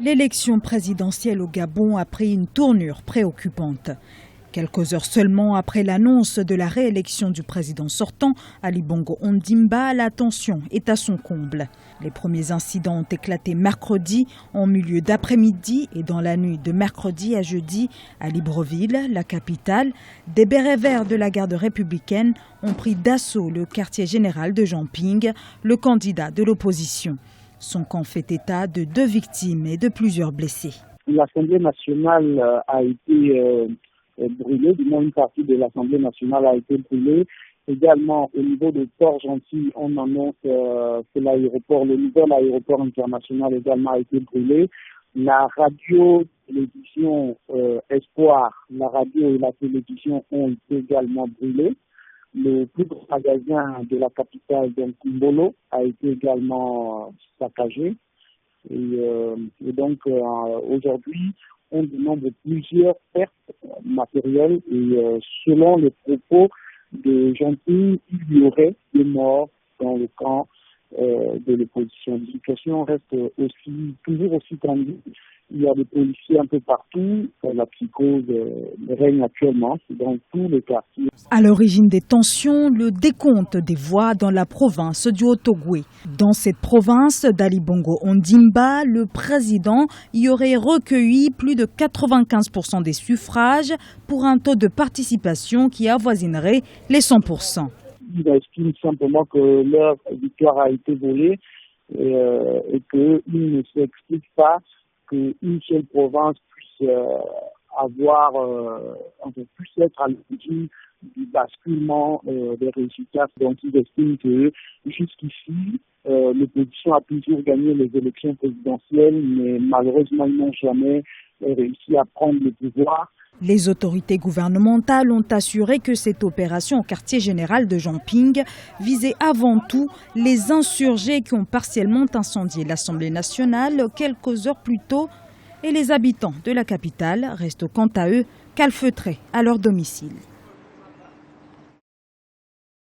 L'élection présidentielle au Gabon a pris une tournure préoccupante. Quelques heures seulement après l'annonce de la réélection du président sortant, Ali Bongo Ondimba, la tension est à son comble. Les premiers incidents ont éclaté mercredi en milieu d'après-midi et dans la nuit de mercredi à jeudi à Libreville, la capitale. Des bérets verts de la garde républicaine ont pris d'assaut le quartier général de Jean Ping, le candidat de l'opposition. Son camp fait état de 2 victimes et de plusieurs blessés. L'Assemblée nationale a été brûlée, du moins une partie de l'Assemblée nationale a été brûlée. Également, au niveau de Port-Gentil, on annonce que l'aéroport, le nouvel aéroport international également a été brûlé. La radio, télévision Espoir, la radio et la télévision ont été également brûlées. Le plus gros magasin de la capitale, donc Mbolo, a été également saccagé. Et donc, aujourd'hui, on dénombre plusieurs pertes matérielles. Et selon les propos de Jean-Pierre, il y aurait des morts dans le camp de l'opposition. La situation reste toujours aussi tendue. Il y a des policiers un peu partout. La psychose règne actuellement dans tous les quartiers. À l'origine des tensions, le décompte des voix dans la province du Haut-Ogooué. Dans cette province d'Ali Bongo Ondimba, le président y aurait recueilli plus de 95% des suffrages pour un taux de participation qui avoisinerait les 100%. Il estime simplement que leur victoire a été volée et qu'il ne s'explique pas qu'une seule province puisse puisse être à l'origine du basculement des résultats. Donc ils estiment que jusqu'ici, l'opposition a toujours gagné les élections présidentielles, mais malheureusement ils n'ont jamais réussi à prendre le pouvoir. Les autorités gouvernementales ont assuré que cette opération au quartier général de Jean Ping visait avant tout les insurgés qui ont partiellement incendié l'Assemblée nationale quelques heures plus tôt et les habitants de la capitale restent quant à eux calfeutrés à leur domicile.